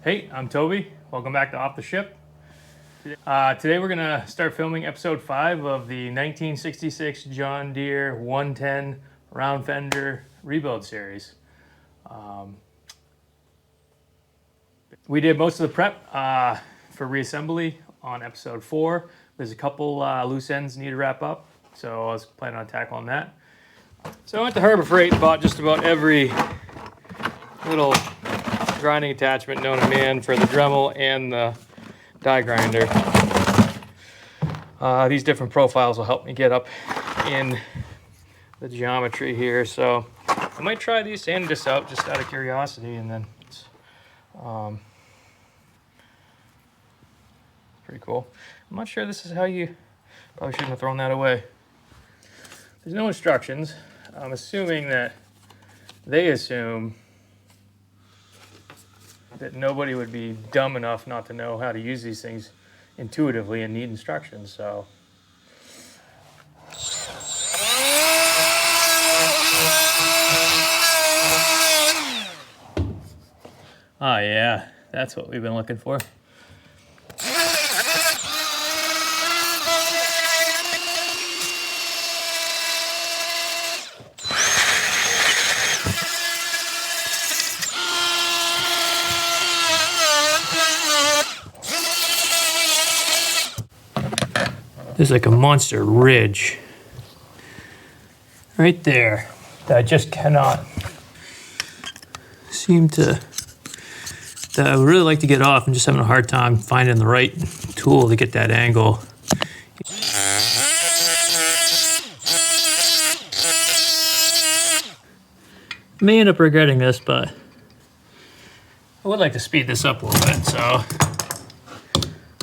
Hey, I'm Toby. Welcome back to Off the Ship. Today we're gonna start filming episode 5 of the 1966 John Deere 110 Round Fender rebuild series. We did most of the prep for reassembly on episode 4. There's a couple loose ends need to wrap up, so I was planning on tackling that. So I went to Harbor Freight and bought just about every little grinding attachment known to man for the Dremel and the die grinder. These different profiles will help me get up in the geometry here, so I might try these and this out just out of curiosity, and then it's pretty cool. I'm not sure this is how you, probably shouldn't have thrown that away. There's no instructions. I'm assuming that they assume that nobody would be dumb enough not to know how to use these things intuitively and need instructions, so. Oh yeah, that's what we've been looking for. There's like a monster ridge right there that I just cannot seem to, that I would really like to get off. I'm just having a hard time finding the right tool to get that angle. May end up regretting this, but I would like to speed this up a little bit, so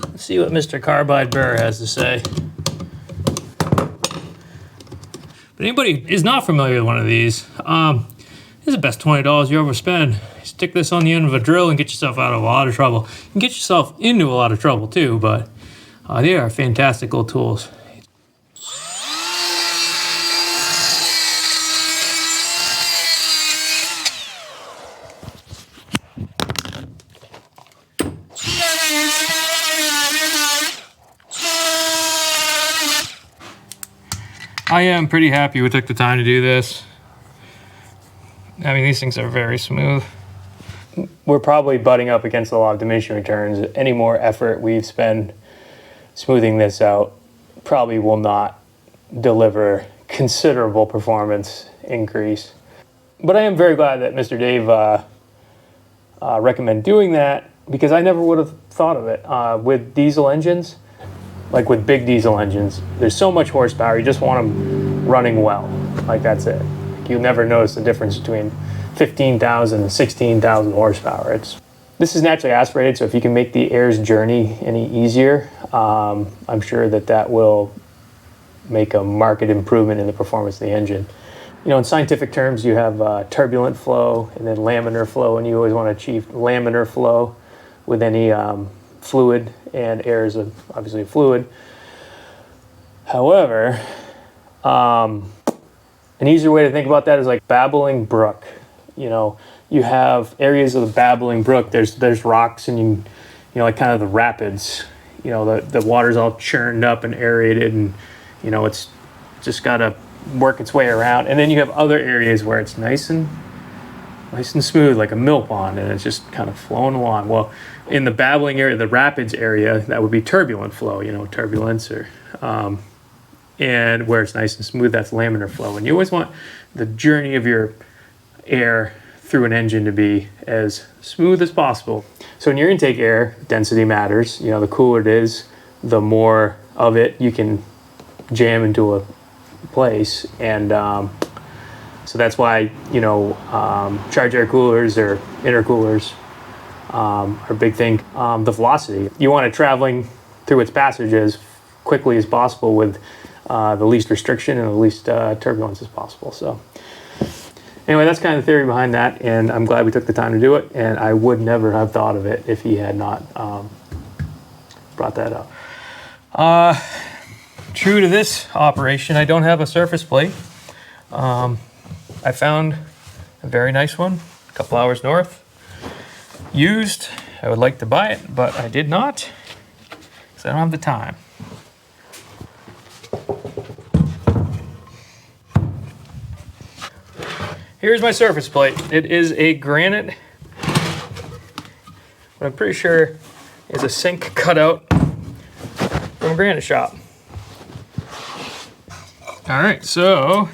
let's see what Mr. Carbide Burr has to say. But anybody is not familiar with one of these, this is the best $20 you ever spend. Stick this on the end of a drill and get yourself out of a lot of trouble. You can get yourself into a lot of trouble too, but they are fantastic little tools. I am pretty happy we took the time to do this. I mean, these things are very smooth. We're probably butting up against a lot of diminishing returns. Any more effort we've spent smoothing this out probably will not deliver considerable performance increase. But I am very glad that Mr. Dave recommended doing that, because I never would have thought of it. With diesel engines, like with big diesel engines, there's so much horsepower, you just want them running well. Like, that's it. You'll never notice the difference between 15,000 and 16,000 horsepower. This is naturally aspirated, so if you can make the air's journey any easier, I'm sure that will make a marked improvement in the performance of the engine. You know, in scientific terms, you have turbulent flow and then laminar flow, and you always want to achieve laminar flow with any fluid, and air is obviously a fluid. However, an easier way to think about that is like babbling brook. You know, you have areas of the babbling brook, there's rocks, and you know, like kind of the rapids, you know, the water's all churned up and aerated, and you know, it's just got to work its way around. And then you have other areas where it's nice and smooth, like a mill pond, and it's just kind of flowing along. Well, in the babbling area, the rapids area, that would be turbulent flow, you know, turbulence, or and where it's nice and smooth, that's laminar flow. And you always want the journey of your air through an engine to be as smooth as possible. So in your intake air, density matters. You know, the cooler it is, the more of it you can jam into a place. And so that's why, you know, charge air coolers or intercoolers are a big thing. The velocity, you want it traveling through its passage as quickly as possible with the least restriction and the least turbulence as possible. So anyway, that's kind of the theory behind that, and I'm glad we took the time to do it, and I would never have thought of it if he had not brought that up. True to this operation, I don't have a surface plate. I found a very nice one a couple hours north, used, I would like to buy it, but I did not, because I don't have the time. Here's my surface plate. It is a granite, but I'm pretty sure is a sink cutout from a granite shop. All right, so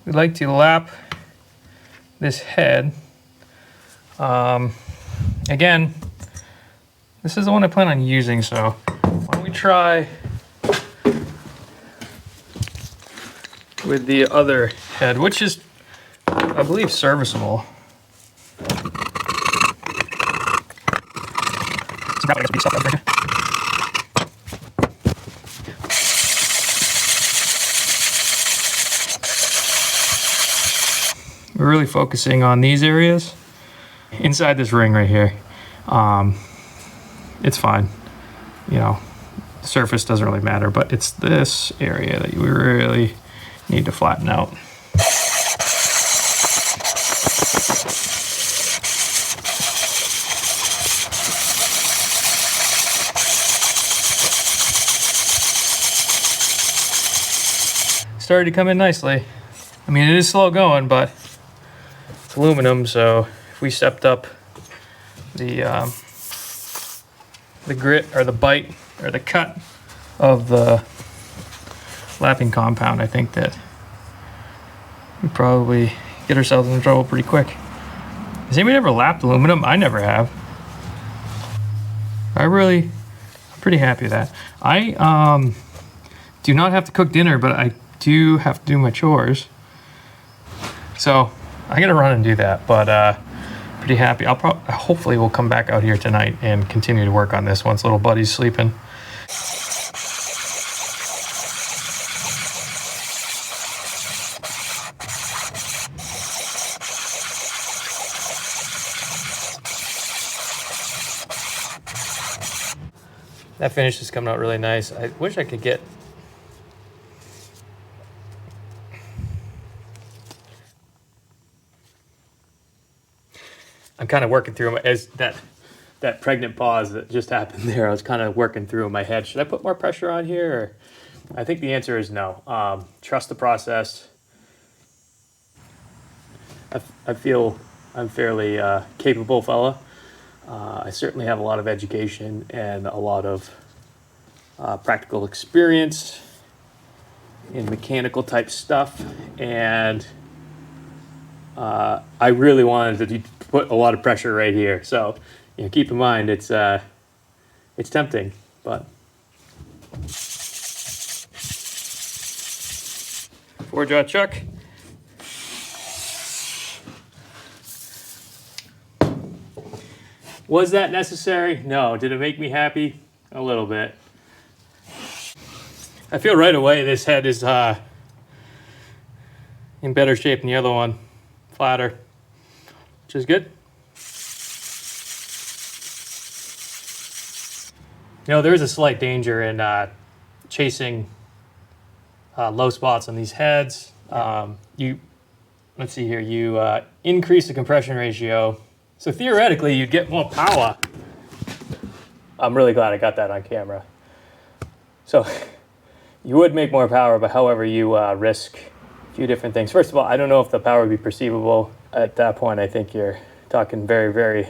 we'd like to lap this head. Again, this is the one I plan on using, so why don't we try with the other head, which is, I believe, serviceable. We're really focusing on these areas inside this ring right here. It's fine, you know, the surface doesn't really matter, but it's this area that we really need to flatten out. Started to come in nicely. I mean, it is slow going, but it's aluminum, so if we stepped up the grit or the bite or the cut of the lapping compound, I think that we probably get ourselves in trouble pretty quick. Has anybody ever lapped aluminum? I never have. I'm pretty happy with that. I do not have to cook dinner, but I do have to do my chores. So I gotta run and do that, but pretty happy. Hopefully we'll come back out here tonight and continue to work on this once little buddy's sleeping. That finish is coming out really nice. I wish I could get I'm kind of working through as that pregnant pause that just happened there. I was kind of working through in my head. Should I put more pressure on here? Or? I think the answer is no. Trust the process. I feel I'm fairly capable fella. I certainly have a lot of education and a lot of practical experience in mechanical type stuff, and I really wanted to put a lot of pressure right here. So, you know, keep in mind it's tempting, but 4-jaw chuck. Was that necessary? No. Did it make me happy? A little bit. I feel right away this head is in better shape than the other one. Flatter, which is good. You know, there is a slight danger in chasing low spots on these heads. Let's see here, you increase the compression ratio. So theoretically, you'd get more power. I'm really glad I got that on camera. So you would make more power, but however, you risk a few different things. First of all, I don't know if the power would be perceivable. At that point, I think you're talking very, very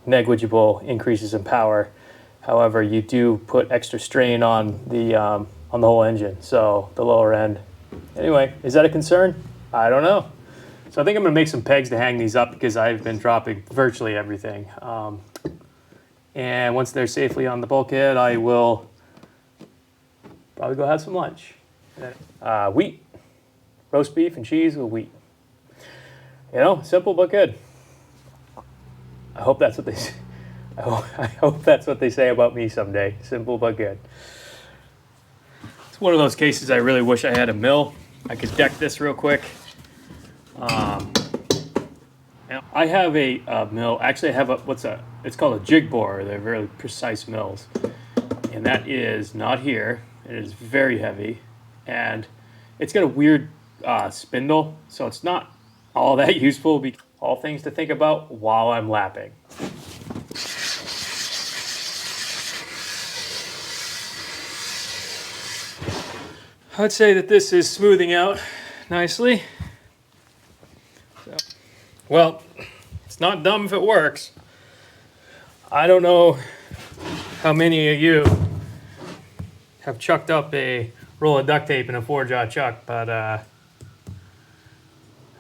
negligible increases in power. However, you do put extra strain on the whole engine, so the lower end. Anyway, is that a concern? I don't know. So I think I'm going to make some pegs to hang these up because I've been dropping virtually everything. And once they're safely on the bulkhead, I will probably go have some lunch. Wheat, roast beef and cheese with wheat. You know, simple but good. I hope that's what they say. I hope that's what they say about me someday. Simple but good. It's one of those cases I really wish I had a mill. I could deck this real quick. I have a mill. Actually, I have it's called a jig borer. They're very precise mills. And that is not here. It is very heavy. And it's got a weird spindle. So it's not all that useful. All things to think about while I'm lapping. I'd say that this is smoothing out nicely. So, well, it's not dumb if it works. I don't know how many of you have chucked up a roll of duct tape in a 4-jaw chuck, but I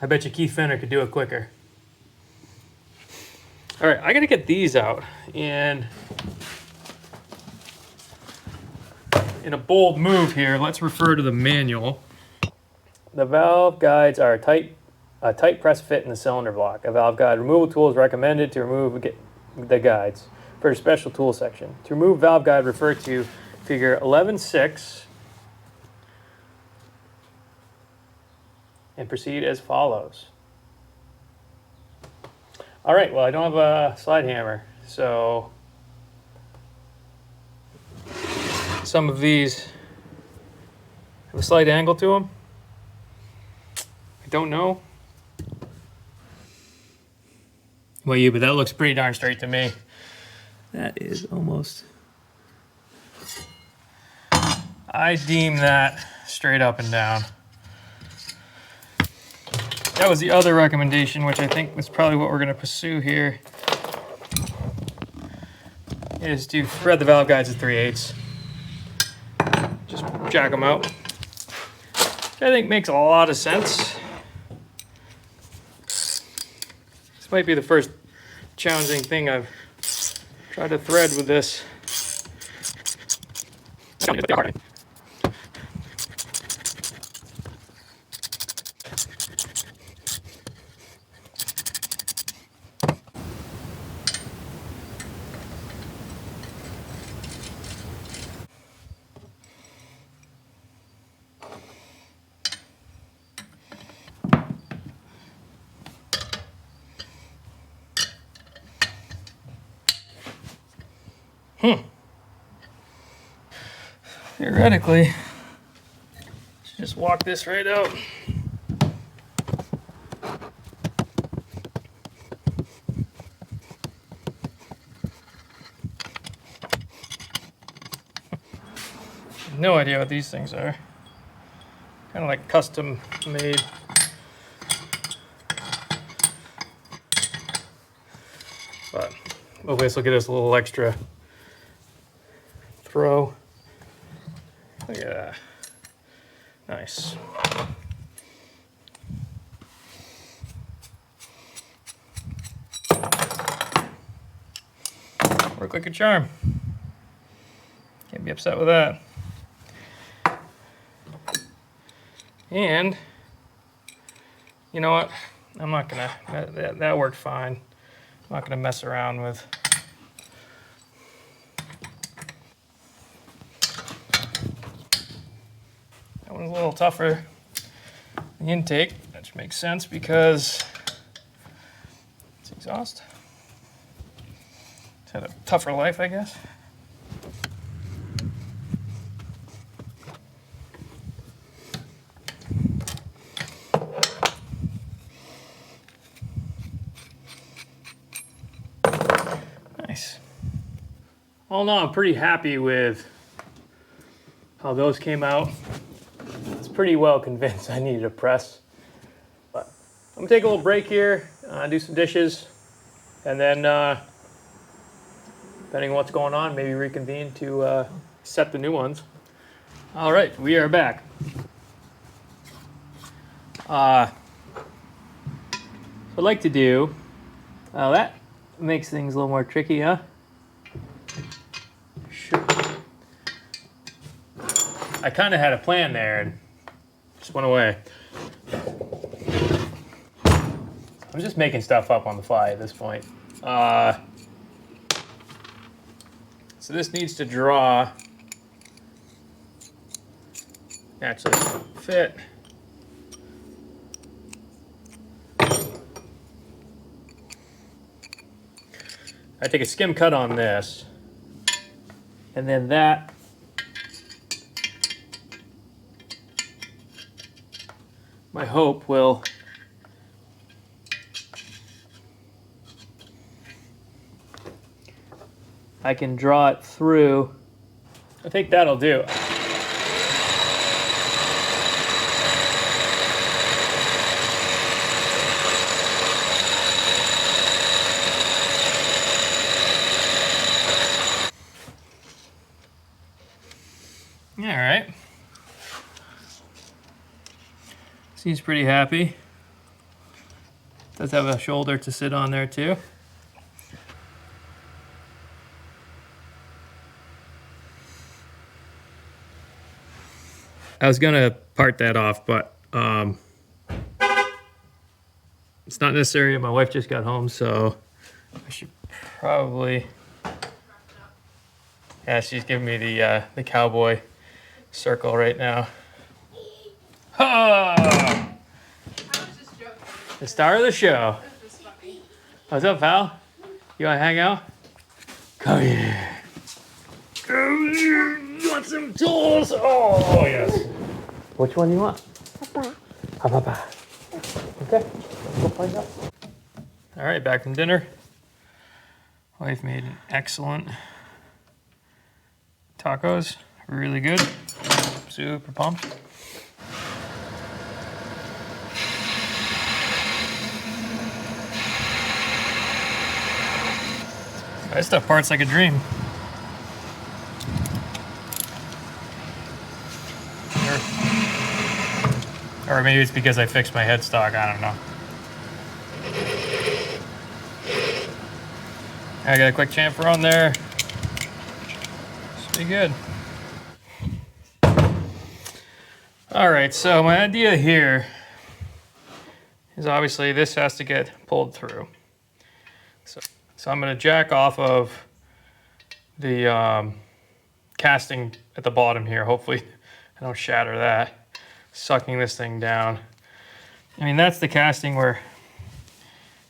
bet you Keith Fenner could do it quicker. All right, I gotta get these out, and in a bold move here, let's refer to the manual. The valve guides are a tight press fit in the cylinder block. A valve guide removal tool is recommended to remove the guides for a special tool section. To remove valve guide, refer to figure 11.6 and proceed as follows. All right, well, I don't have a slide hammer, so some of these have a slight angle to them. I don't know. Well, you, but that looks pretty darn straight to me. That is almost... I deem that straight up and down. That was the other recommendation, which I think is probably what we're going to pursue here, is to thread the valve guides at 3/8. Just jack them out, which I think makes a lot of sense. This might be the first challenging thing I've tried to thread with this. Theoretically, just walk this right out. No idea what these things are. Kind of like custom made. But hopefully this will get us a little extra throw. Look at that. Nice. Work like a charm. Can't be upset with that. And you know what? I'm not gonna, that worked fine. I'm not gonna mess around with that one's a little tougher. The intake, which makes sense because it's exhaust. It's had a tougher life, I guess. Nice. All in all, I'm pretty happy with how those came out. Pretty well convinced I needed a press, but I'm gonna take a little break here, do some dishes, and then depending on what's going on, maybe reconvene to set the new ones. All right, we are back. So I'd like to do, that makes things a little more tricky, huh? Sure. I kind of had a plan there and just went away. I'm just making stuff up on the fly at this point. So this needs to draw, actually fit. I take a skim cut on this, and then that my hope will I can draw it through. I think that'll do. right. Seems pretty happy. Does have a shoulder to sit on there too. I was gonna part that off, but it's not necessary. My wife just got home, so I should probably. Yeah, she's giving me the cowboy circle right now. Oh! The star of the show. What's up, pal? You wanna hang out? Come here. Come here. You want some tools? Oh, yes. Which one do you want? Papa. Papa. Okay, let's go find out. All right, back from dinner. Wife made an excellent tacos. Really good. Super pumped. This stuff parts like a dream. Or maybe it's because I fixed my headstock, I don't know. I got a quick chamfer on there. Should be good. All right, so my idea here is obviously this has to get pulled through. So I'm gonna jack off of the casting at the bottom here. Hopefully I don't shatter that. Sucking this thing down. I mean, that's the casting we're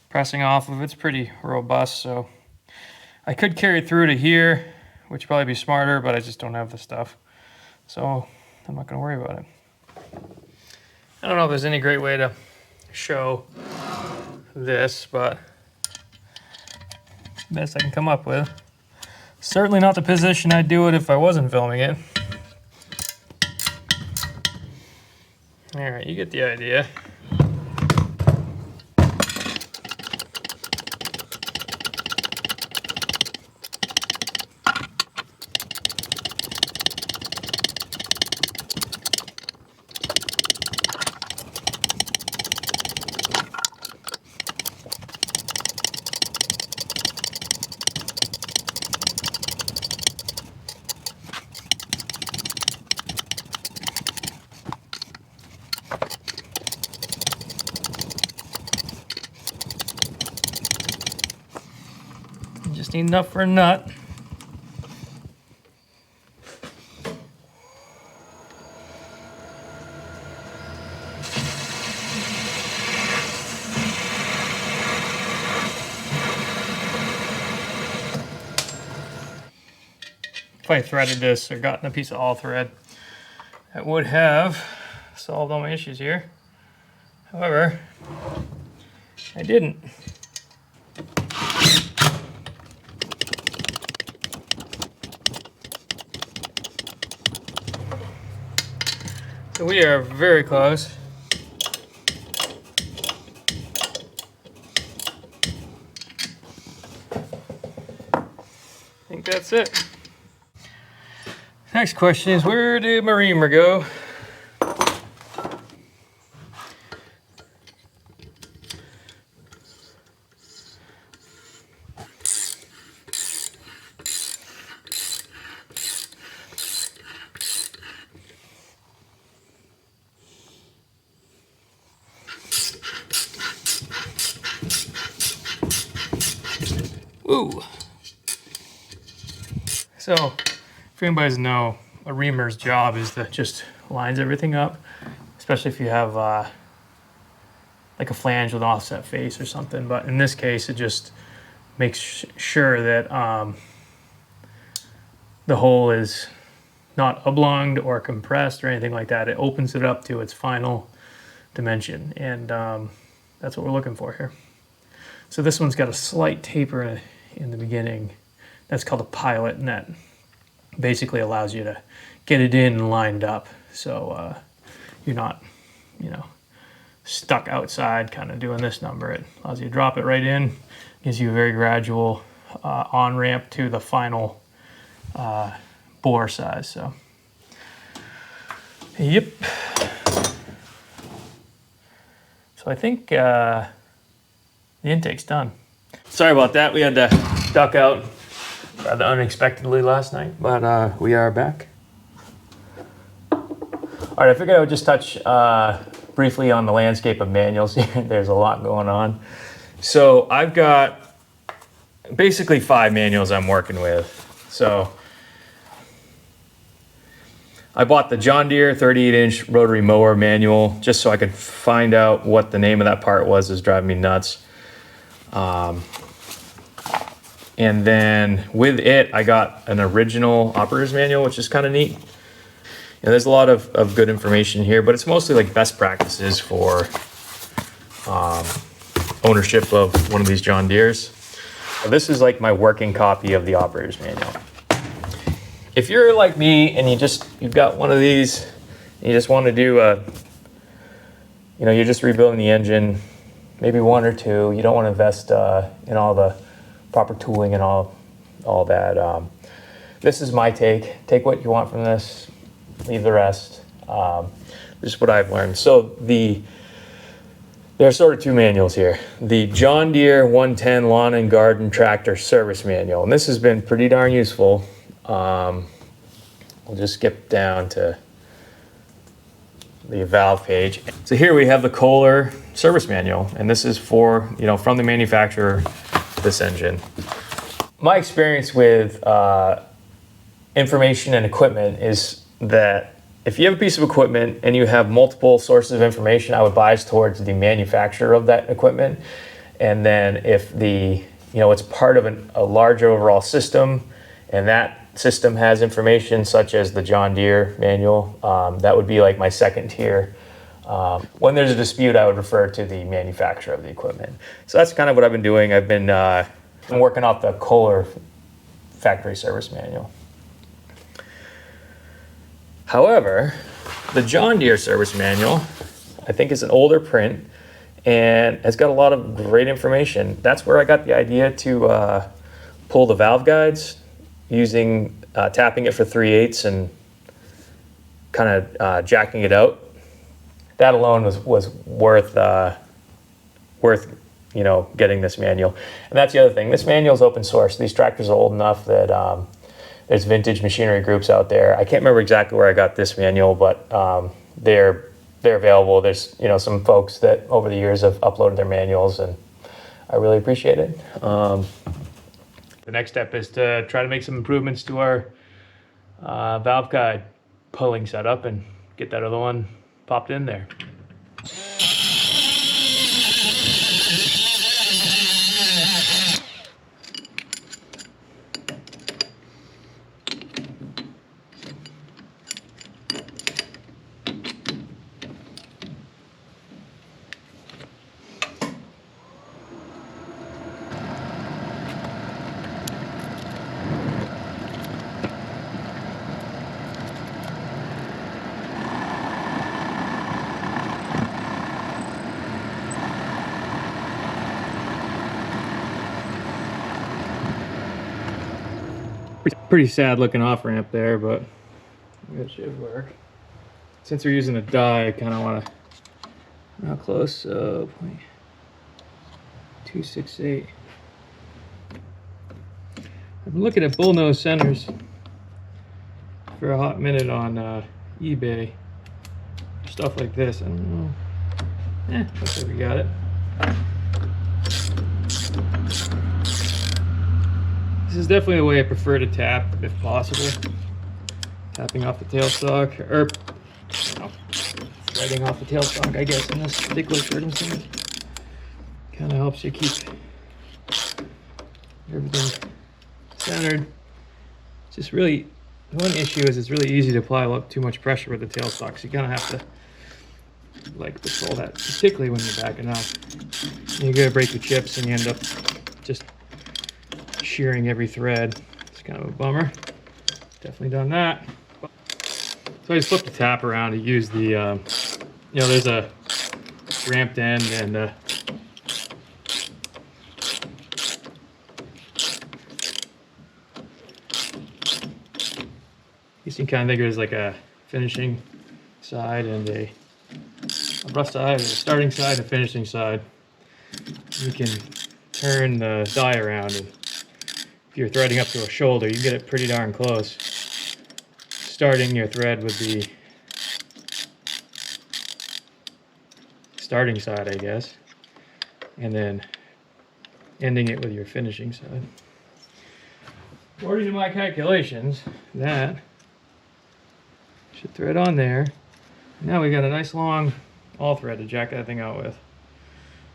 pressing off of. It's pretty robust, so I could carry it through to here, which would probably be smarter, but I just don't have the stuff. So I'm not gonna worry about it. I don't know if there's any great way to show this, but best I can come up with. Certainly not the position I'd do it if I wasn't filming it. All right, you get the idea. Just need enough for a nut. If I threaded this or gotten a piece of all thread, that would have solved all my issues here. However, I didn't. So we are very close. I think that's it. Next question is, where did my reamer go? Ooh. So, if anybody doesn't know, a reamer's job is to just lines everything up, especially if you have like a flange with an offset face or something. But in this case, it just makes sure that the hole is not oblonged or compressed or anything like that. It opens it up to its final dimension, and that's what we're looking for here. So this one's got a slight taper in the beginning. That's called a pilot, and that basically allows you to get it in and lined up, so you're not, you know, stuck outside kind of doing this number. It allows you to drop it right in, gives you a very gradual on-ramp to the final bore size. So Yep. So I think the intake's done. Sorry about that. We had to duck out rather unexpectedly last night, but we are back. All right, I figured I would just touch briefly on the landscape of manuals here. There's a lot going on. So I've got basically 5 manuals I'm working with. So I bought the John Deere 38-inch rotary mower manual just so I could find out what the name of that part was. It was driving me nuts. And then with it, I got an original operator's manual, which is kind of neat. And there's a lot of good information here, but it's mostly like best practices for ownership of one of these John Deeres. So this is like my working copy of the operator's manual. If you're like me and you've got one of these, and you just want to do you're just rebuilding the engine, maybe 1 or 2. You don't want to invest in all the proper tooling and all that. This is my take. Take what you want from this, leave the rest. Just what I've learned. So there are sort of 2 manuals here. The John Deere 110 Lawn and Garden Tractor Service Manual, and this has been pretty darn useful. We'll just skip down to the valve page. So here we have the Kohler service manual, and this is for, from the manufacturer, this engine. My experience with information and equipment is that if you have a piece of equipment and you have multiple sources of information, I would bias towards the manufacturer of that equipment. And then if it's part of a larger overall system, and that system has information such as the John Deere manual, that would be like my second tier. When there's a dispute, I would refer to the manufacturer of the equipment. So that's kind of what I've been doing. I've been working off the Kohler factory service manual. However, the John Deere service manual, I think, is an older print and has got a lot of great information. That's where I got the idea to pull the valve guides using tapping it for 3/8 and kind of jacking it out. That alone was worth getting this manual. And that's the other thing. This manual is open source. These tractors are old enough that there's vintage machinery groups out there. I can't remember exactly where I got this manual, but they're available. There's some folks that over the years have uploaded their manuals, and I really appreciate it. The next step is to try to make some improvements to our valve guide pulling setup and get that other one popped in there. Pretty sad looking off ramp there, but it should work. Since we're using a die, I kind of want to, how close? 0.268. I've been looking at bullnose centers for a hot minute on eBay. Stuff like this. I don't know. Looks like we got it. This is definitely the way I prefer to tap, if possible. Tapping off the tailstock, or threading off the tailstock, I guess, in this particular circumstance. Kind of helps you keep everything centered. It's just really, the one issue is it's really easy to apply too much pressure with the tailstock, so you kind of have to control that, particularly when you're backing up. You're gonna break your chips and you end up just shearing every thread. It's kind of a bummer. Definitely done that. So I just flipped the tap around to use the, there's a ramped end and you can kind of think of it as like a finishing side and a rough side, a starting side, and a finishing side. You can turn the die around, and if you're threading up to a shoulder, you get it pretty darn close. Starting your thread with the starting side, I guess, and then ending it with your finishing side. According to my calculations, that should thread on there. Now we got a nice long all thread to jack that thing out with.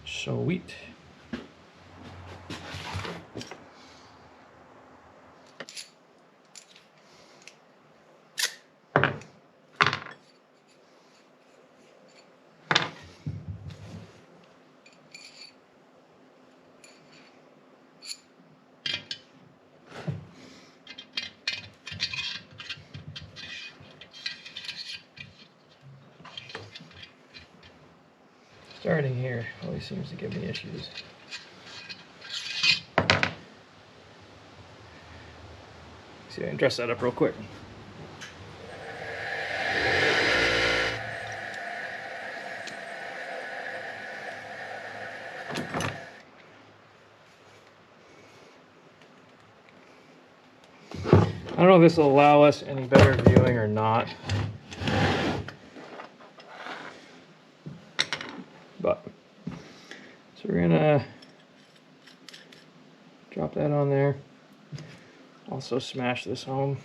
Sweet. Starting here always seems to give me issues. See, I can dress that up real quick. I don't know if this will allow us any better viewing or not. But so we're gonna drop that on there. Also smash this home.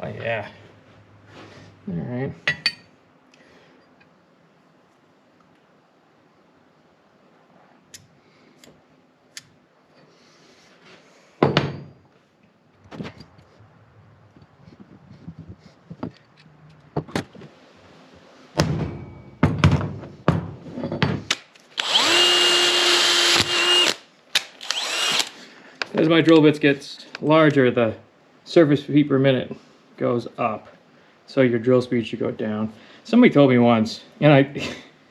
Oh yeah. All right. As my drill bits get larger, the surface feet per minute goes up, so your drill speed should go down. Somebody told me once, and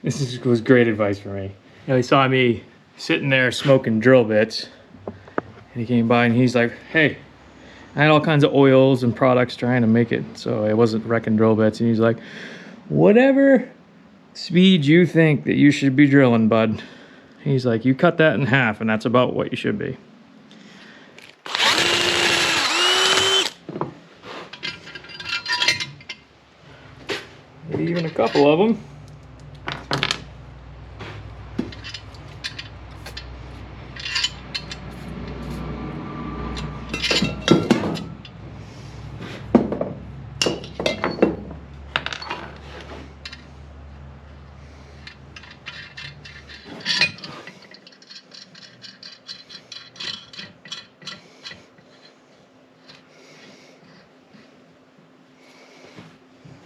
was great advice for me. You know, he saw me sitting there smoking drill bits, and he came by and he's like, "Hey, I had all kinds of oils and products trying to make it so I wasn't wrecking drill bits." And he's like, "Whatever speed you think that you should be drilling, bud," he's like, "you cut that in half, and that's about what you should be." Maybe even a couple of them.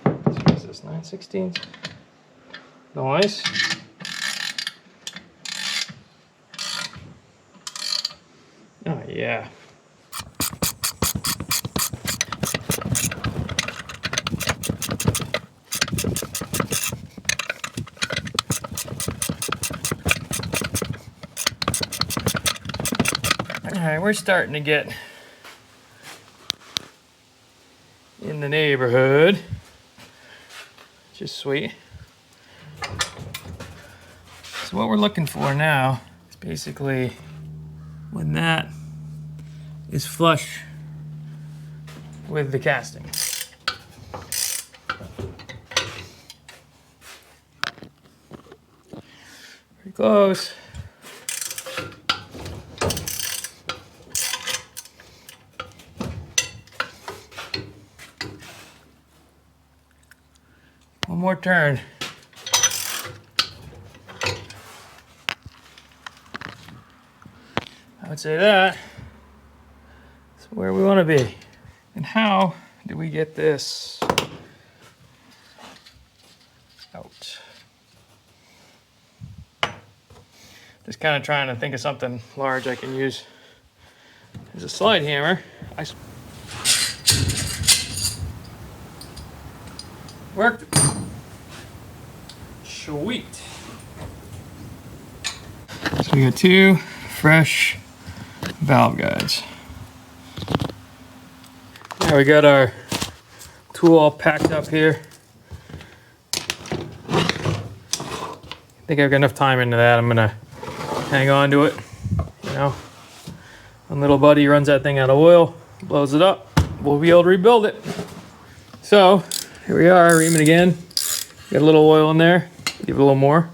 What is this, 9/16? Nice. Oh yeah. All right, we're starting to get in the neighborhood, which is sweet. So what we're looking for now is basically when that is flush with the casting. Pretty close. One more turn. I would say that is where we want to be. And how do we get this out? Just kind of trying to think of something large I can use as a slide hammer. Worked. Sweet. So we got 2 fresh valve guides. Now we got our tool all packed up here. I think I've got enough time into that. I'm gonna hang on to it. You know, when little buddy runs that thing out of oil, blows it up, we'll be able to rebuild it. So here we are, reaming again. Got a little oil in there. Give it a little more.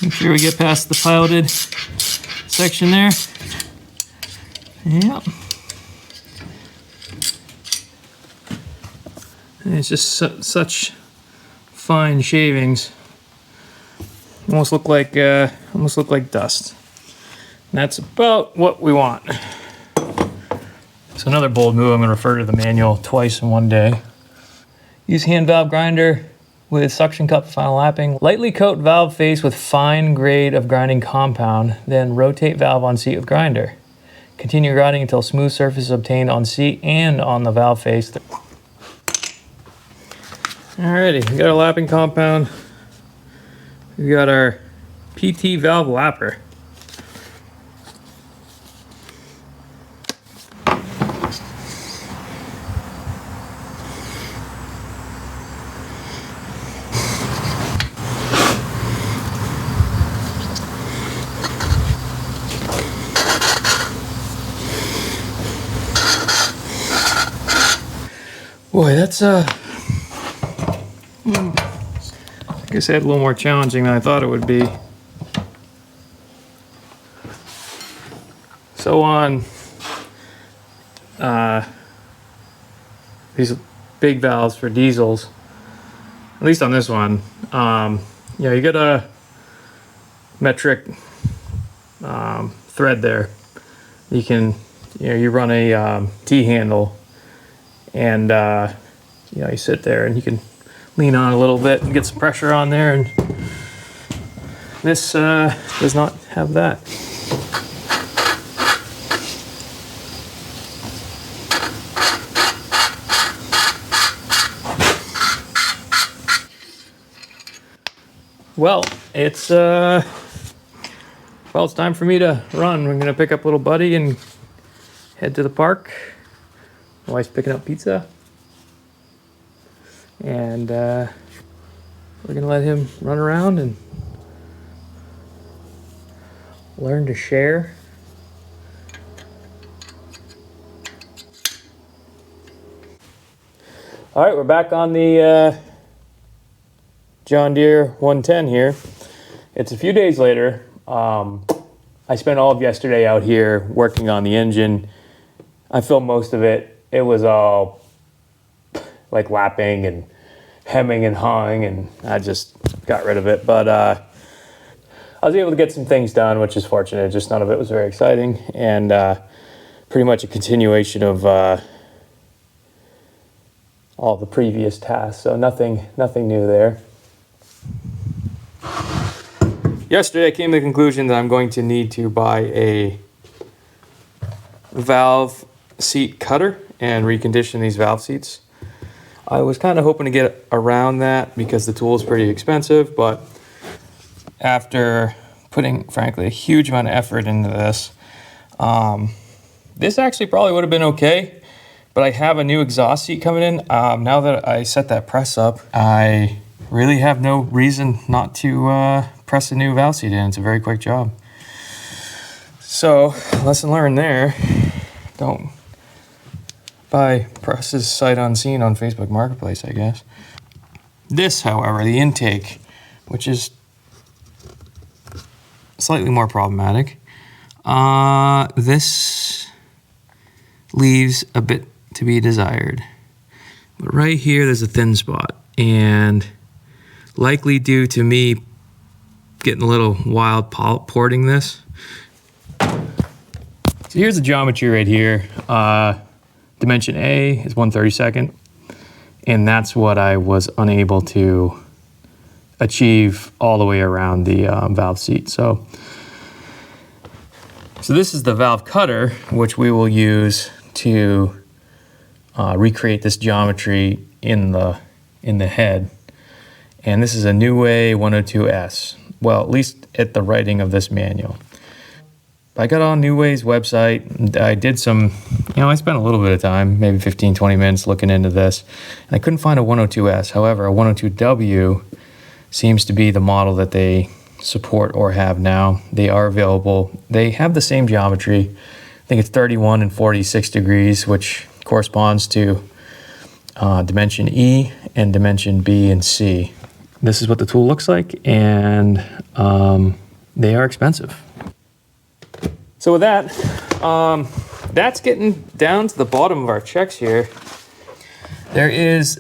Make sure we get past the piloted section there. Yep. And it's just such fine shavings. Almost look like dust. And that's about what we want. So another bold move, I'm going to refer to the manual twice in one day. Use hand valve grinder with suction cup for final lapping. Lightly coat valve face with fine grade of grinding compound, then rotate valve on seat with grinder. Continue grinding until smooth surface is obtained on seat and on the valve face. Alrighty, we got our lapping compound. We got our PT valve lapper. Boy, that's I guess a little more challenging than I thought it would be. So on these big valves for diesels, at least on this one, you get a metric thread there. You can, you run a T-handle, and you sit there and you can lean on a little bit and get some pressure on there, and this does not have that. Well, it's time for me to run. We're gonna pick up little buddy and head to the park. My wife's picking up pizza, and we're gonna let him run around and learn to share. All right, we're back on the John Deere 110 here. It's a few days later. I spent all of yesterday out here working on the engine. I filmed most of it. It was all like lapping and hemming and hawing, and I just got rid of it. But I was able to get some things done, which is fortunate. Just none of it was very exciting, and pretty much a continuation of all the previous tasks. So nothing new there. Yesterday I came to the conclusion that I'm going to need to buy a valve seat cutter and recondition these valve seats. I was kind of hoping to get around that because the tool is pretty expensive, but after putting, frankly, a huge amount of effort into this, this actually probably would have been okay, but I have a new exhaust seat coming in. Now that I set that press up, I really have no reason not to press a new valve seat in. It's a very quick job. So, lesson learned there. Don't buy presses sight unseen on Facebook Marketplace, I guess. This, however, the intake, which is slightly more problematic, this leaves a bit to be desired. But right here, there's a thin spot, and likely due to me getting a little wild porting this. So here's the geometry right here. The dimension A is 1/32, and that's what I was unable to achieve all the way around the valve seat. So this is the valve cutter, which we will use to recreate this geometry in the head. And this is a New Way 102S. Well, at least at the writing of this manual. I got on New Way's website. I did some, I spent a little bit of time, maybe 15, 20 minutes looking into this. And I couldn't find a 102S. However, a 102W seems to be the model that they support or have now. They are available. They have the same geometry. I think it's 31 and 46 degrees, which corresponds to dimension E and dimension B and C. This is what the tool looks like, and they are expensive. So with that, that's getting down to the bottom of our checks here. There is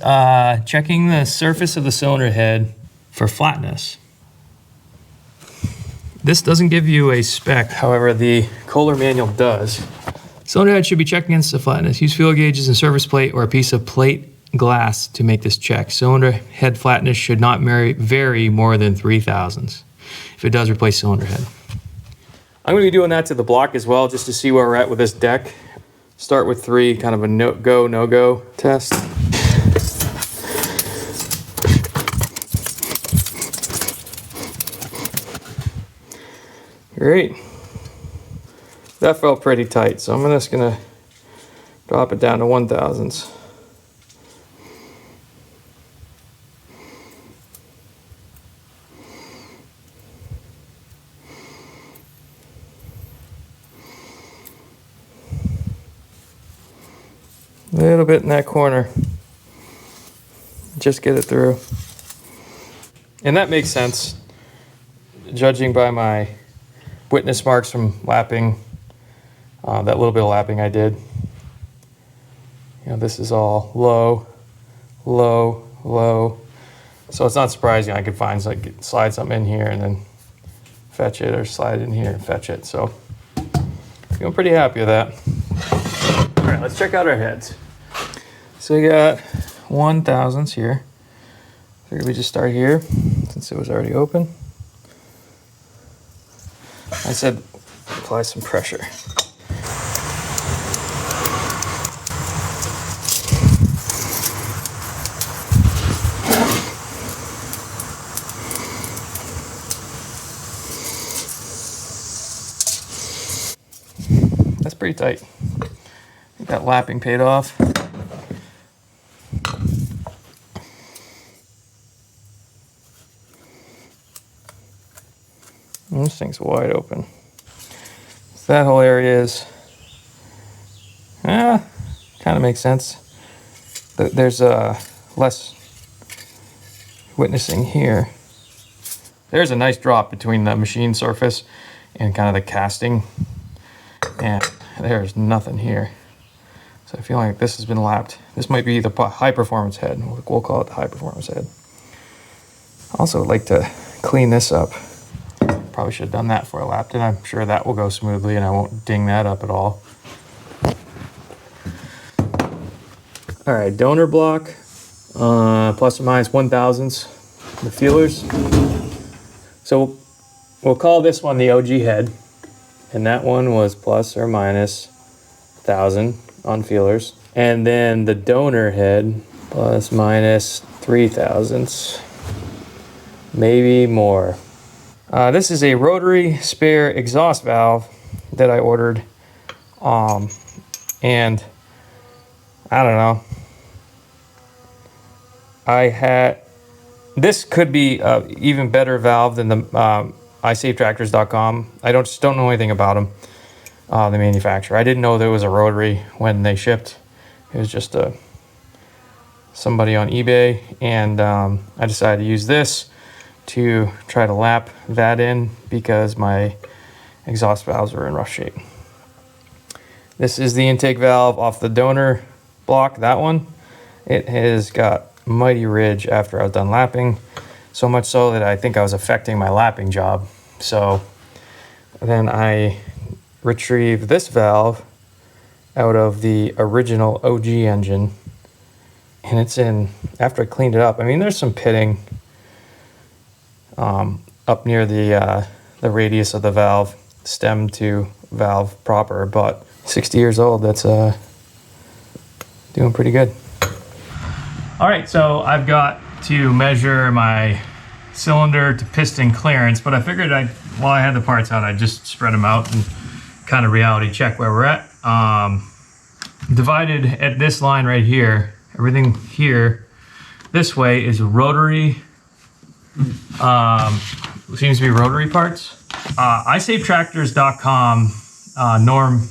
checking the surface of the cylinder head for flatness. This doesn't give you a spec, however, the Kohler manual does. Cylinder head should be checked against the flatness. Use feel gauges and surface plate or a piece of plate glass to make this check. Cylinder head flatness should not vary more than 3 thousandths. If it does, replace cylinder head. I'm going to be doing that to the block as well, just to see where we're at with this deck. Start with 3, kind of a no-go, no-go test. Great. That felt pretty tight, so I'm just going to drop it down to 1 thousandths. A little bit in that corner. Just get it through. And that makes sense, judging by my witness marks from lapping, that little bit of lapping I did. This is all low, low, low. So it's not surprising I could find, slide something in here and then fetch it, or slide it in here and fetch it. So I'm pretty happy with that. All right, let's check out our heads. So we got 1 thousandths here. Figured we just start here since it was already open. I said apply some pressure. That's pretty tight. I think that lapping paid off. And this thing's wide open. So that whole area is, kind of makes sense. There's less witnessing here. There's a nice drop between the machine surface and kind of the casting. And there's nothing here. So I feel like this has been lapped. This might be the high performance head. We'll call it the high performance head. Also would like to clean this up. Probably should have done that before I lapped it. I'm sure that will go smoothly and I won't ding that up at all. All right, donor block, plus or minus 1 thousandths, the feelers. So we'll call this one the OG head, and that one was plus or minus 1,000 on feelers. And then the donor head, plus minus 3 thousandths, maybe more. This is a Rotary spare exhaust valve that I ordered, and I don't know. This could be an even better valve than the iSaveTractors.com. I just don't know anything about them, the manufacturer. I didn't know there was a Rotary when they shipped. It was just somebody on eBay, and I decided to use this to try to lap that in because my exhaust valves were in rough shape. This is the intake valve off the donor block, that one. It has got mighty ridge after I was done lapping, so much so that I think I was affecting my lapping job. So then I retrieved this valve out of the original OG engine, and it's in, after I cleaned it up, I mean, there's some pitting up near the radius of the valve, stem to valve proper, but 60 years old, that's doing pretty good. All right, so I've got to measure my cylinder to piston clearance, but I figured while I had the parts out, I'd just spread them out and kind of reality check where we're at. Divided at this line right here, everything here this way is Rotary, seems to be Rotary parts. ISaveTractors.com,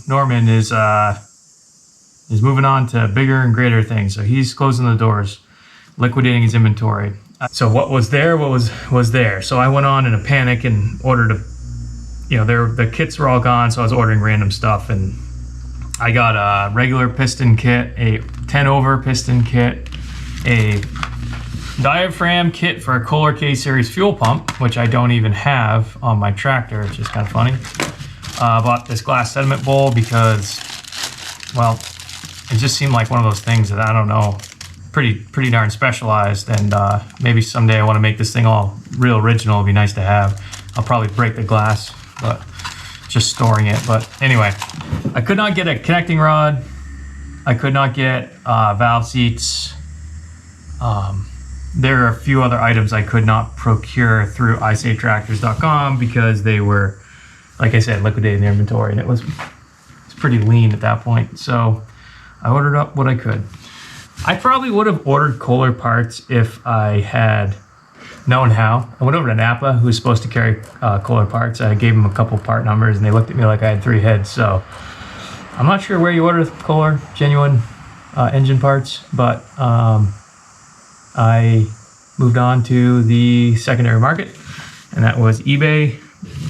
Norman is moving on to bigger and greater things, so he's closing the doors, liquidating his inventory. So what was there, was there. So I went on in a panic and ordered the kits were all gone, so I was ordering random stuff, and I got a regular piston kit, a 10-over piston kit, a diaphragm kit for a Kohler K series fuel pump, which I don't even have on my tractor, which is kind of funny. Bought this glass sediment bowl because, well, it just seemed like one of those things that, I don't know, pretty darn specialized, and maybe someday I want to make this thing all real original. It'd be nice to have. I'll probably break the glass, but just storing it. But anyway, I could not get a connecting rod. I could not get valve seats. There are a few other items I could not procure through ISaveTractors.com because they were, like I said, liquidating their inventory, and it's pretty lean at that point. So I ordered up what I could. I probably would have ordered Kohler parts if I had known how. I went over to Napa, who was supposed to carry Kohler parts. I gave them a couple part numbers, and they looked at me like I had 3 heads. So I'm not sure where you order Kohler genuine engine parts, but I moved on to the secondary market, and that was eBay.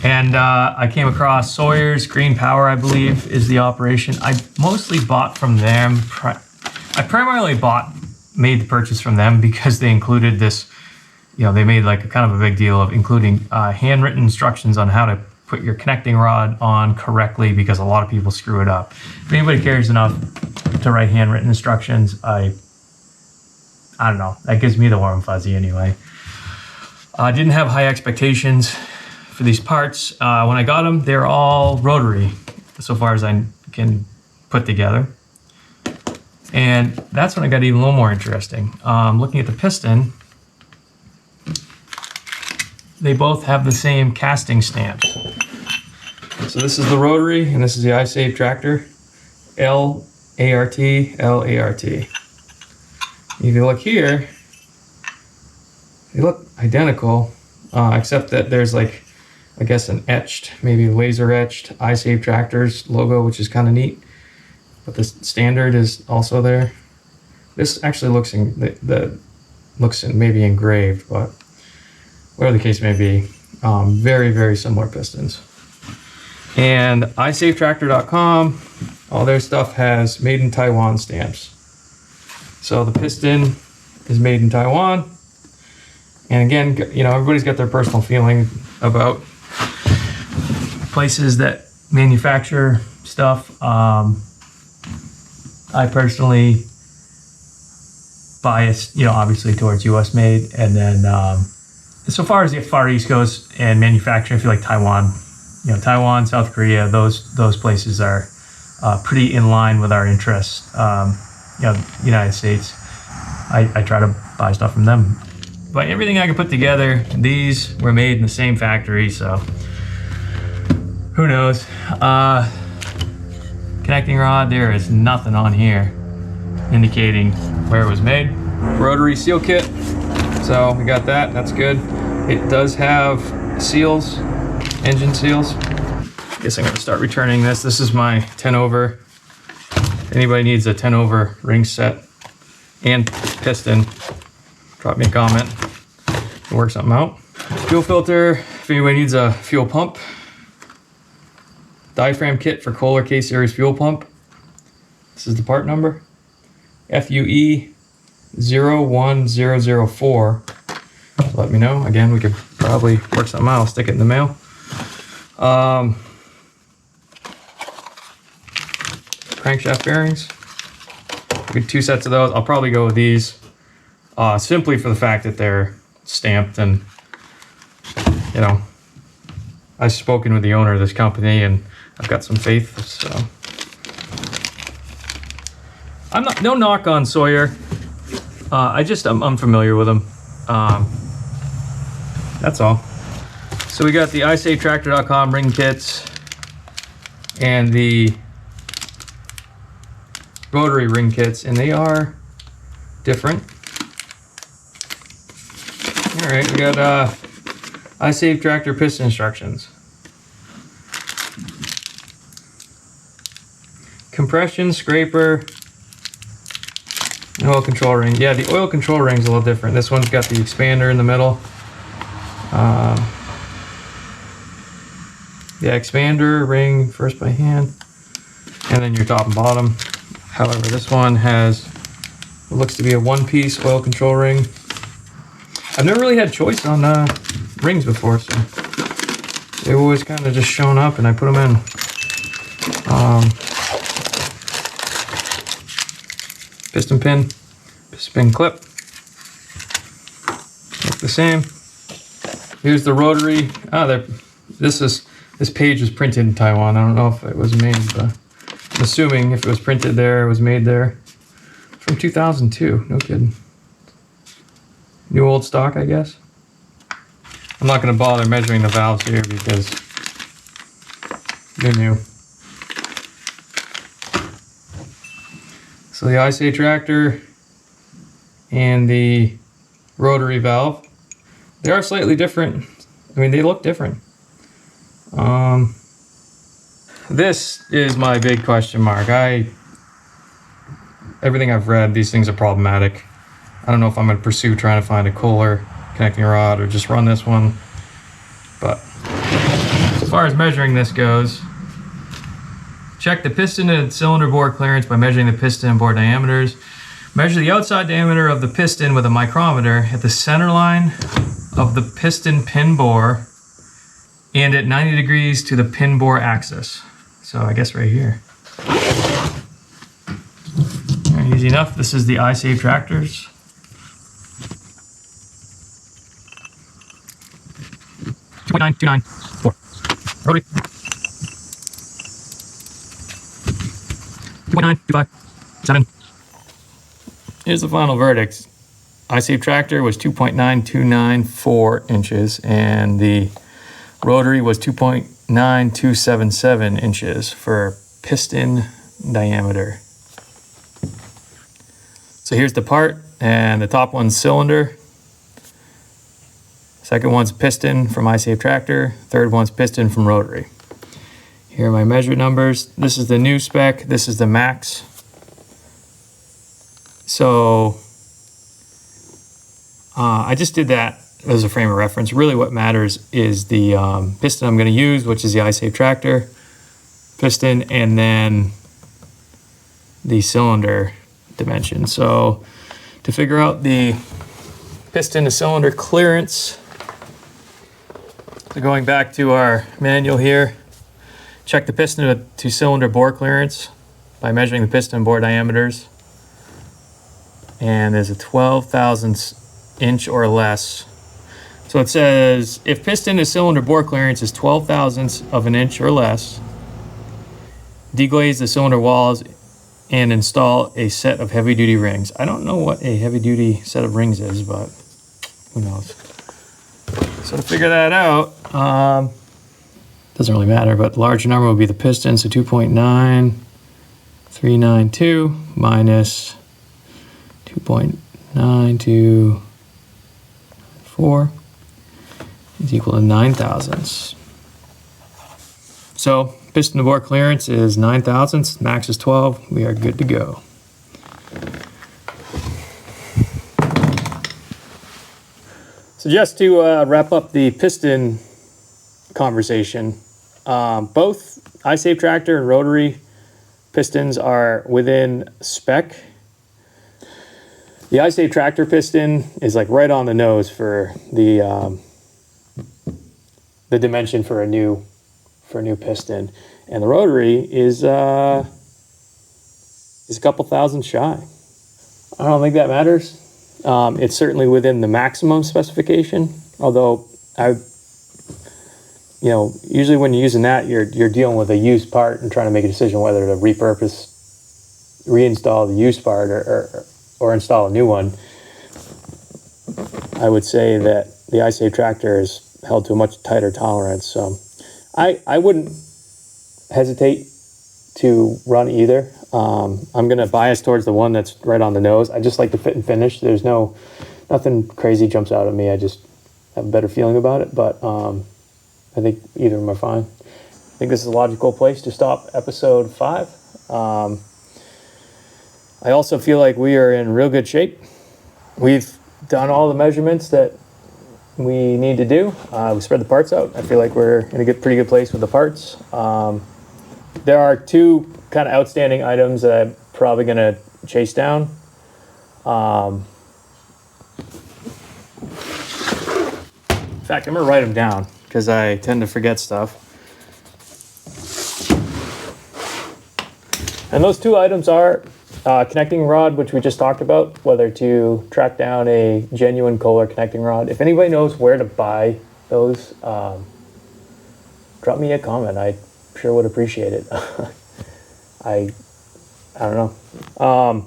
And I came across Sawyer's Green Power, I believe, is the operation. I mostly bought from them. I primarily made the purchase from them because they included this, they made like a kind of a big deal of including handwritten instructions on how to put your connecting rod on correctly, because a lot of people screw it up. If anybody cares enough to write handwritten instructions, I don't know, that gives me the warm fuzzy anyway. I didn't have high expectations for these parts. When I got them, they're all Rotary, so far as I can put together. And that's when I got even a little more interesting. Looking at the piston, they both have the same casting stamps. So this is the Rotary, and this is the iSave Tractor, L-A-R-T, L-A-R-T. If you look here, they look identical, except that there's like, I guess, an etched, maybe laser etched iSave Tractors logo, which is kind of neat. But the standard is also there. This actually looks maybe engraved, but whatever the case may be, very, very similar pistons. And ISaveTractor.com, all their stuff has made in Taiwan stamps. So the piston is made in Taiwan. And again, everybody's got their personal feeling about places that manufacture stuff. I personally bias, obviously towards US made. And then so far as the Far East goes and manufacturing, I feel like Taiwan, Taiwan, South Korea, those places are pretty in line with our interests. United States, I try to buy stuff from them. But everything I can put together, these were made in the same factory, so who knows. Connecting rod, there is nothing on here indicating where it was made. Rotary seal kit, so we got that, that's good. It does have seals, engine seals. I guess I'm gonna start returning this. This is my 10-over. If anybody needs a 10-over ring set and piston, drop me a comment. We'll work something out. Fuel filter, if anybody needs a fuel pump. Diaphragm kit for Kohler K series fuel pump. This is the part number. FUE 01004. Let me know. Again, we could probably work something out. I'll stick it in the mail. crankshaft bearings. Get 2 sets of those. I'll probably go with these simply for the fact that they're stamped, and you know, I've spoken with the owner of this company and I've got some faith. So no knock on Sawyer. I'm unfamiliar with them. That's all. So we got the iSaveTractor.com ring kits and the Rotary ring kits, and they are different. All right, we got iSaveTractor piston instructions. Compression, scraper, and oil control ring. Yeah, the oil control ring's a little different. This one's got the expander in the middle. The expander ring first by hand, and then your top and bottom. However, this one has what looks to be a one-piece oil control ring. I've never really had choice on rings before, so they've always kind of just shown up and I put them in. Piston pin, piston clip, look the same. Here's the Rotary. This page was printed in Taiwan. I don't know if it was made, but I'm assuming if it was printed there, it was made there. From 2002, no kidding. New old stock, I guess. I'm not going to bother measuring the valves here because they're new. So the iSaveTractor and the Rotary valve, they are slightly different. I mean, they look different. This is my big question mark. Everything I've read, these things are problematic. I don't know if I'm going to pursue trying to find a Kohler connecting rod or just run this one. But as far as measuring this goes, check the piston and cylinder bore clearance by measuring the piston and bore diameters. Measure the outside diameter of the piston with a micrometer at the center line of the piston pin bore and at 90 degrees to the pin bore axis. So I guess right here. Easy enough. This is the iSaveTractors. $2.9294. Rotary. $2.9257. Here's the final verdict. iSaveTractor was 2.9294 inches and the Rotary was 2.9277 inches for piston diameter. So here's the part, and the top one's cylinder. Second one's piston from iSaveTractor. Third one's piston from Rotary. Here are my measure numbers. This is the new spec. This is the max. So I just did that as a frame of reference. Really what matters is the piston I'm going to use, which is the iSaveTractor piston, and then the cylinder dimension. So to figure out the piston to cylinder clearance, so going back to our manual here, check the piston to cylinder bore clearance by measuring the piston bore diameters. And there's a 12 thousandths inch or less. So it says if piston to cylinder bore clearance is 12 thousandths of an inch or less, deglaze the cylinder walls and install a set of heavy duty rings. I don't know what a heavy duty set of rings is, but who knows. So to figure that out, doesn't really matter, but the larger number will be the piston, so 2.9392 minus 2.9294 is equal to 9 thousandths. So piston to bore clearance is 9 thousandths, max is 12, we are good to go. So just to wrap up the piston conversation, both iSaveTractor and Rotary pistons are within spec. The iSaveTractor piston is like right on the nose for the dimension for a new piston, and the Rotary is is a couple thousand shy. I don't think that matters. It's certainly within the maximum specification, although usually when you're using that, you're dealing with a used part and trying to make a decision whether to reinstall the used part or install a new one. I would say that the iSafe tractor is held to a much tighter tolerance. So I wouldn't hesitate to run either. I'm going to bias towards the one that's right on the nose. I just like the fit and finish. There's nothing crazy jumps out at me. I just have a better feeling about it, but I think either of them are fine. I think this is a logical place to stop episode 5. I also feel like we are in real good shape. We've done all the measurements that we need to do. We spread the parts out. I feel like we're in a pretty good place with the parts. There are 2 kind of outstanding items that I'm probably going to chase down. In fact, I'm going to write them down because I tend to forget stuff. And those 2 items are connecting rod, which we just talked about, whether to track down a genuine Kohler connecting rod. If anybody knows where to buy those, drop me a comment. I sure would appreciate it. I don't know.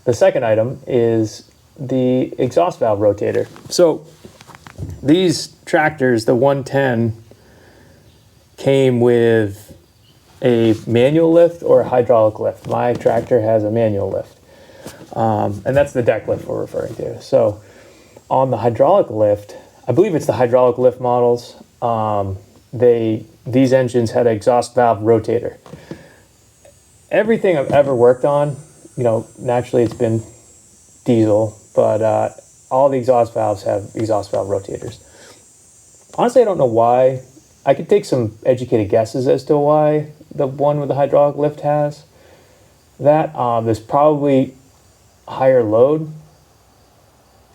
The second item is the exhaust valve rotator. So these tractors, the 110, came with a manual lift or a hydraulic lift. My tractor has a manual lift. And that's the deck lift we're referring to. So on the hydraulic lift, I believe it's the hydraulic lift models, these engines had an exhaust valve rotator. Everything I've ever worked on, naturally it's been diesel, but all the exhaust valves have exhaust valve rotators. Honestly, I don't know why. I could take some educated guesses as to why the one with the hydraulic lift has that. There's probably higher load.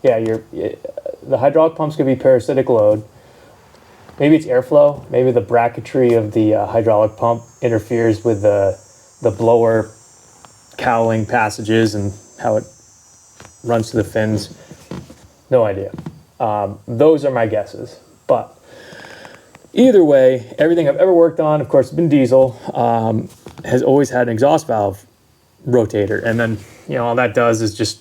Yeah, the hydraulic pumps could be parasitic load. Maybe it's airflow. Maybe the bracketry of the hydraulic pump interferes with the blower cowling passages and how it runs to the fins. No idea. Those are my guesses. But either way, everything I've ever worked on, of course, has been diesel, has always had an exhaust valve rotator. And then, all that does is just,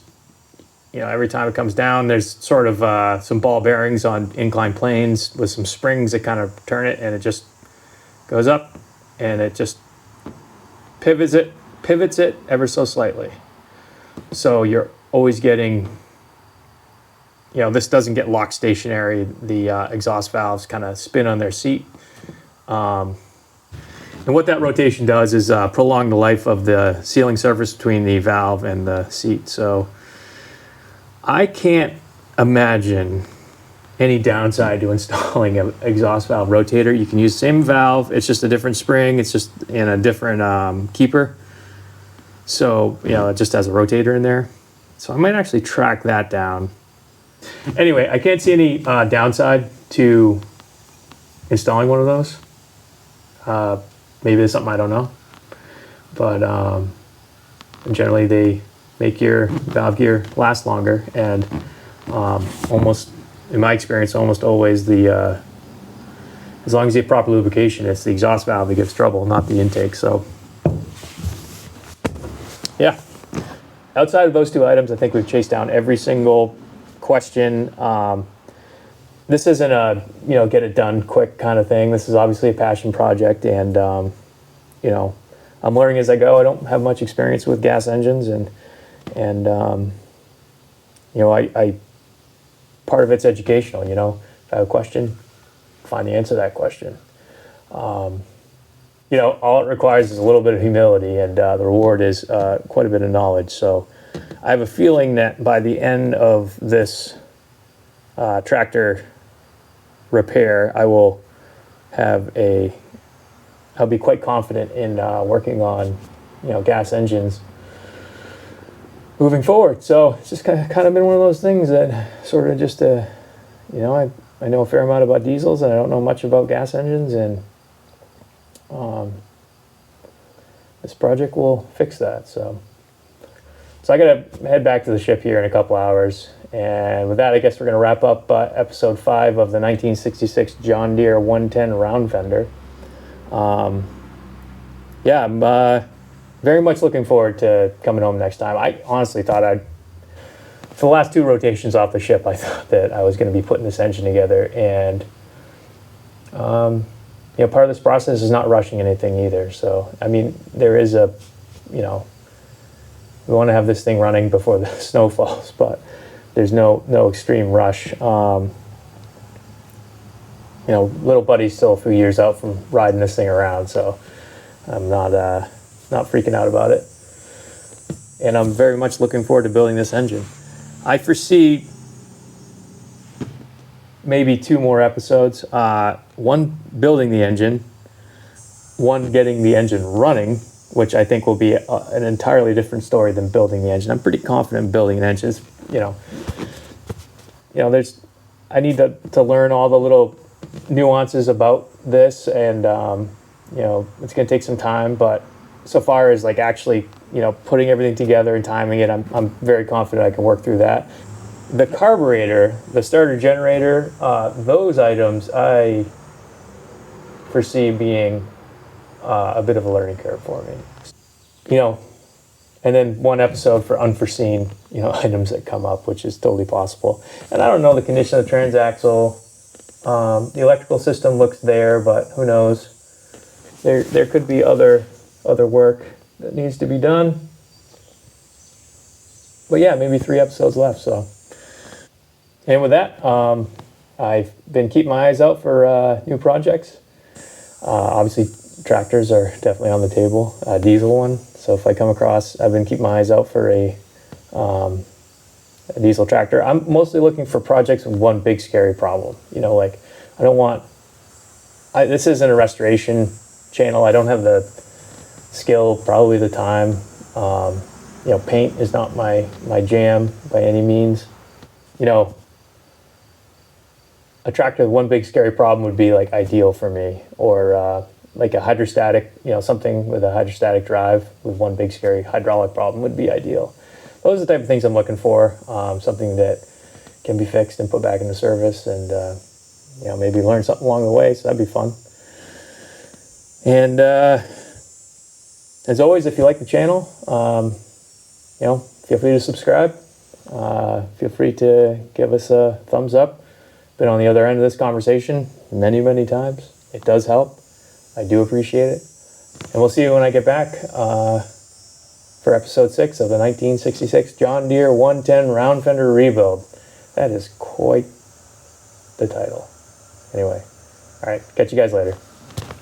every time it comes down, there's sort of some ball bearings on inclined planes with some springs that kind of turn it, and it just goes up, and it just pivots it ever so slightly. So you're always getting, this doesn't get locked stationary. The exhaust valves kind of spin on their seat. And what that rotation does is prolong the life of the sealing surface between the valve and the seat. So I can't imagine any downside to installing an exhaust valve rotator. You can use the same valve. It's just a different spring. It's just in a different keeper. So, it just has a rotator in there. So I might actually track that down. Anyway, I can't see any downside to installing one of those. Maybe there's something I don't know. But generally they make your valve gear last longer, and almost, in my experience, almost always as long as you have proper lubrication, it's the exhaust valve that gives trouble, not the intake. So yeah, outside of those 2 items, I think we've chased down every single question. This isn't a get it done quick kind of thing. This is obviously a passion project, and I'm learning as I go. I don't have much experience with gas engines, and I part of it's educational. If I have a question, find the answer to that question. All it requires is a little bit of humility, and the reward is quite a bit of knowledge. So I have a feeling that by the end of this tractor repair, I'll be quite confident in working on, gas engines moving forward. So it's just kind of been one of those things that sort of just, I know a fair amount about diesels, and I don't know much about gas engines, and this project will fix that. So So I got to head back to the ship here in a couple hours. And with that, I guess we're going to wrap up episode 5 of the 1966 John Deere 110 Round Fender. Yeah, I'm very much looking forward to coming home next time. I honestly thought for the last 2 rotations off the ship, I thought that I was going to be putting this engine together. And, you know, part of this process is not rushing anything either. So, I mean, there is a, you know, we want to have this thing running before the snow falls, but there's no extreme rush. You know, little buddy's still a few years out from riding this thing around, so I'm not freaking out about it. And I'm very much looking forward to building this engine. I foresee maybe 2 more episodes. One building the engine, one getting the engine running, which I think will be an entirely different story than building the engine. I'm pretty confident in building an engine. It's, you know, I need to learn all the little nuances about this, and you know, it's going to take some time, but so far as like actually, you know, putting everything together and timing it, I'm very confident I can work through that. The carburetor, the starter generator, those items I foresee being a bit of a learning curve for me. You know, and then 1 episode for unforeseen, you know, items that come up, which is totally possible. And I don't know the condition of the transaxle. The electrical system looks there, but who knows? There could be other work that needs to be done. But yeah, maybe 3 episodes left. So, and with that, I've been keeping my eyes out for new projects. Obviously, tractors are definitely on the table. A diesel one. So if I come across, I've been keeping my eyes out for a diesel tractor. I'm mostly looking for projects with one big scary problem. You know, like I don't want. This isn't a restoration channel. I don't have the skill, probably the time. You know, paint is not my jam by any means. You know, a tractor with one big scary problem would be like ideal for me, or like a hydrostatic, you know, something with a hydrostatic drive with one big scary hydraulic problem would be ideal. Those are the type of things I'm looking for. Something that can be fixed and put back into service, and you know, maybe learn something along the way. So that'd be fun. And as always, if you like the channel, you know, feel free to subscribe. Feel free to give us a thumbs up. Been on the other end of this conversation many times. It does help. I do appreciate it. And we'll see you when I get back for episode 6 of the 1966 John Deere 110 Round Fender rebuild. That is quite the title. Anyway, all right, catch you guys later.